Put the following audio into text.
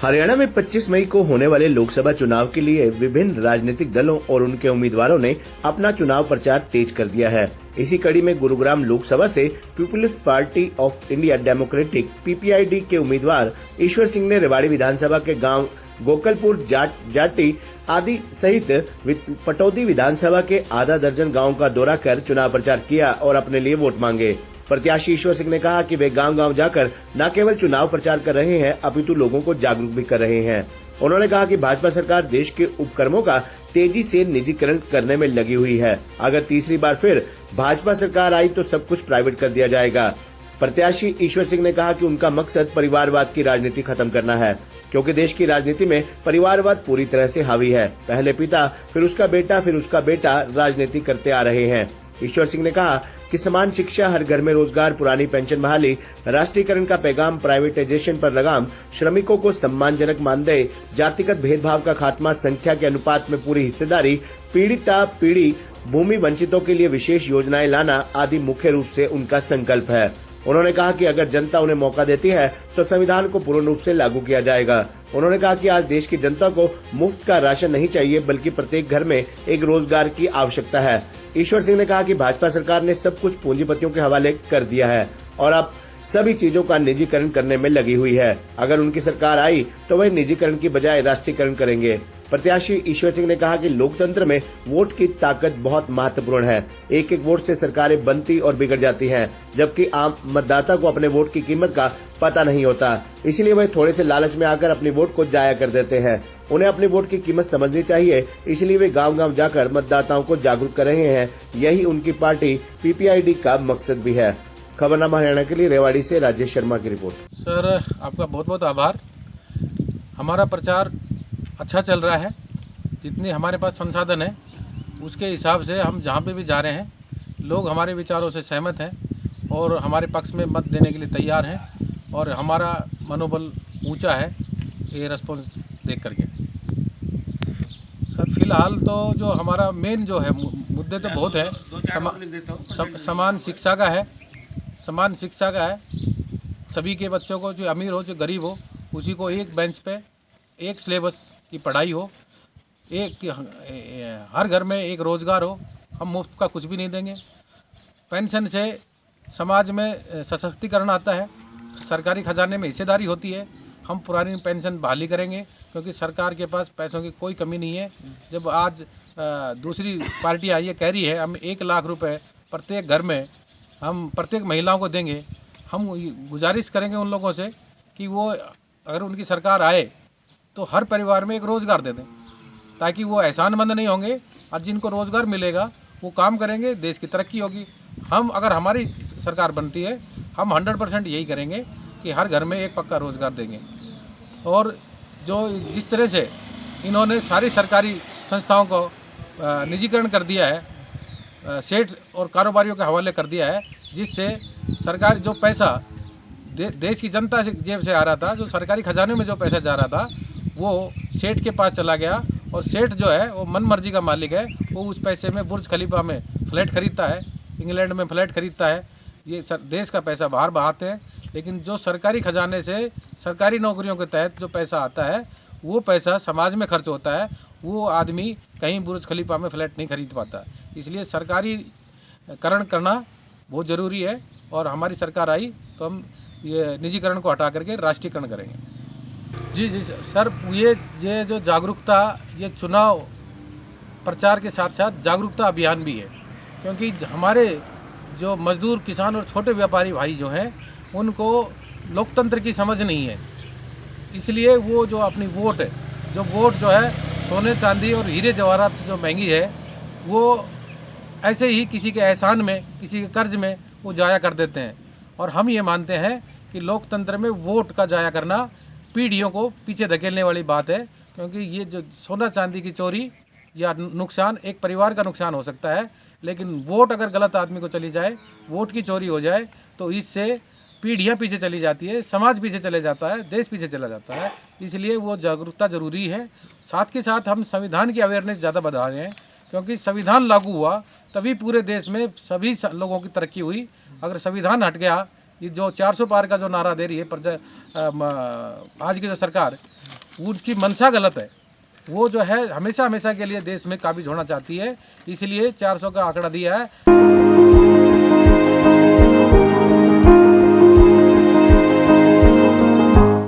हरियाणा में 25 मई को होने वाले लोकसभा चुनाव के लिए विभिन्न राजनीतिक दलों और उनके उम्मीदवारों ने अपना चुनाव प्रचार तेज कर दिया है। इसी कड़ी में गुरुग्राम लोकसभा से people's party of India democratic (पीपीआईडी) के उम्मीदवार ईश्वर सिंह ने रेवाड़ी विधानसभा के गांव गोकलपुर, जाटी आदि सहित पटौदी विधानसभा के आधा दर्जन गाँव का दौरा कर चुनाव प्रचार किया और अपने लिए वोट मांगे। प्रत्याशी ईश्वर सिंह ने कहा कि वे गांव-गांव जाकर न केवल चुनाव प्रचार कर रहे हैं, अपितु लोगों को जागरूक भी कर रहे हैं। उन्होंने कहा कि भाजपा सरकार देश के उपक्रमों का तेजी से निजीकरण करने में लगी हुई है। अगर तीसरी बार फिर भाजपा सरकार आई तो सब कुछ प्राइवेट कर दिया जाएगा। प्रत्याशी ईश्वर सिंह ने कहा कि उनका मकसद परिवारवाद की राजनीति खत्म करना है, क्योंकि देश की राजनीति में परिवारवाद पूरी तरह से हावी है। पहले पिता, फिर उसका बेटा, फिर उसका बेटा राजनीति करते आ रहे हैं। ईश्वर सिंह ने कहा कि समान शिक्षा, हर घर में रोजगार, पुरानी पेंशन बहाली, राष्ट्रीयकरण का पैगाम, प्राइवेटाइजेशन पर लगाम, श्रमिकों को सम्मानजनक मानदेय, जातिगत भेदभाव का खात्मा, संख्या के अनुपात में पूरी हिस्सेदारी, पीड़िता पीढ़ी, भूमि वंचितों के लिए विशेष योजनाएं लाना आदि मुख्य रूप से उनका संकल्प है। उन्होंने कहा कि अगर जनता उन्हें मौका देती है तो संविधान को पूर्ण रूप से लागू किया जाएगा। उन्होंने कहा कि आज देश की जनता को मुफ्त का राशन नहीं चाहिए, बल्कि प्रत्येक घर में एक रोजगार की आवश्यकता है। ईश्वर सिंह ने कहा कि भाजपा सरकार ने सब कुछ पूंजीपतियों के हवाले कर दिया है और अब सभी चीजों का निजीकरण करने में लगी हुई है। अगर उनकी सरकार आई तो वह निजीकरण की बजाय राष्ट्रीयकरण करेंगे। प्रत्याशी ईश्वर सिंह ने कहा कि लोकतंत्र में वोट की ताकत बहुत महत्वपूर्ण है। एक एक वोट से सरकारें बनती और बिगड़ जाती हैं, जबकि आम मतदाता को अपने वोट की कीमत का पता नहीं होता। इसलिए वह थोड़े से लालच में आकर अपनी वोट को जाया कर देते हैं। उन्हें अपनी वोट की कीमत समझनी चाहिए, इसलिए वे गांव-गांव जाकर मतदाताओं को जागरूक कर रहे हैं। यही उनकी पार्टी पीपीआईडी का मकसद भी है। खबरनामा हरियाणा के लिए रेवाड़ी से राजेश शर्मा की रिपोर्ट। सर, आपका बहुत बहुत आभार। हमारा प्रचार अच्छा चल रहा है। जितनी हमारे पास संसाधन है उसके हिसाब से हम जहाँ पे भी जा रहे हैं, लोग हमारे विचारों से सहमत हैं और हमारे पक्ष में मत देने के लिए तैयार हैं और हमारा मनोबल ऊंचा है ये रिस्पॉन्स देख करके। सर, फिलहाल तो जो हमारा मेन जो है मुद्दे तो बहुत है। समान शिक्षा का है, समान शिक्षा का है। सभी के बच्चों को, जो अमीर हो जो गरीब हो, उसी को एक बेंच पे एक सिलेबस की पढ़ाई हो, हर घर में एक रोज़गार हो। हम मुफ्त का कुछ भी नहीं देंगे। पेंशन से समाज में सशक्तिकरण आता है, सरकारी खजाने में हिस्सेदारी होती है। हम पुरानी पेंशन बहाली करेंगे, क्योंकि सरकार के पास पैसों की कोई कमी नहीं है। जब आज दूसरी पार्टी आई है, कह रही है हम 1 लाख रुपए प्रत्येक घर में हम प्रत्येक महिलाओं को देंगे। हम गुजारिश करेंगे उन लोगों से कि वो, अगर उनकी सरकार आए तो हर परिवार में एक रोज़गार दे दें, ताकि वो एहसानमंद नहीं होंगे और जिनको रोज़गार मिलेगा वो काम करेंगे, देश की तरक्की होगी। हम, अगर हमारी सरकार बनती है, हम 100% यही करेंगे कि हर घर में एक पक्का रोज़गार देंगे। और जो जिस तरह से इन्होंने सारी सरकारी संस्थाओं को निजीकरण कर दिया है, सेठ और कारोबारियों के हवाले कर दिया है, जिससे सरकार जो पैसा देश की जनता से जेब से आ रहा था, जो सरकारी खजाने में जो पैसा जा रहा था, वो सेठ के पास चला गया। और सेठ जो है वो मन मर्जी का मालिक है। वो उस पैसे में बुर्ज खलीफा में फ्लैट खरीदता है, इंग्लैंड में फ्लैट खरीदता है। ये देश का पैसा बाहर बहाते हैं, लेकिन जो सरकारी खजाने से सरकारी नौकरियों के तहत जो पैसा आता है, वो पैसा समाज में खर्च होता है। वो आदमी कहीं बुर्ज खलीफा में फ्लैट नहीं खरीद पाता। इसलिए सरकारीकरण करना बहुत ज़रूरी है और हमारी सरकार आई तो हम ये निजीकरण को हटा करके राष्ट्रीयकरण करेंगे। जी सर, ये जो जागरूकता, ये चुनाव प्रचार के साथ साथ जागरूकता अभियान भी है, क्योंकि हमारे जो मजदूर, किसान और छोटे व्यापारी भाई जो हैं, उनको लोकतंत्र की समझ नहीं है। इसलिए वो जो अपनी वोट है, वोट जो है सोने चांदी और हीरे जवाहरात से जो महंगी है, वो ऐसे ही किसी के एहसान में, किसी के कर्ज में वो जाया कर देते हैं। और हम ये मानते हैं कि लोकतंत्र में वोट का जाया करना पीढ़ियों को पीछे धकेलने वाली बात है, क्योंकि ये जो सोना चांदी की चोरी या नुकसान एक परिवार का नुकसान हो सकता है, लेकिन वोट अगर गलत आदमी को चली जाए, वोट की चोरी हो जाए, तो इससे पीढ़ियां पीछे चली जाती है, समाज पीछे चले जाता है, देश पीछे चला जाता है। इसलिए वो जागरूकता ज़रूरी है। साथ के साथ हम संविधान की अवेयरनेस ज़्यादा बढ़ा रहे हैं, क्योंकि संविधान लागू हुआ तभी पूरे देश में सभी लोगों की तरक्की हुई। अगर संविधान हट गया, ये जो 400 पार का जो नारा दे रही है आज की जो सरकार, उसकी मंशा गलत है। वो जो है हमेशा हमेशा के लिए देश में काबिज होना चाहती है, इसलिए 400 का आंकड़ा दिया है।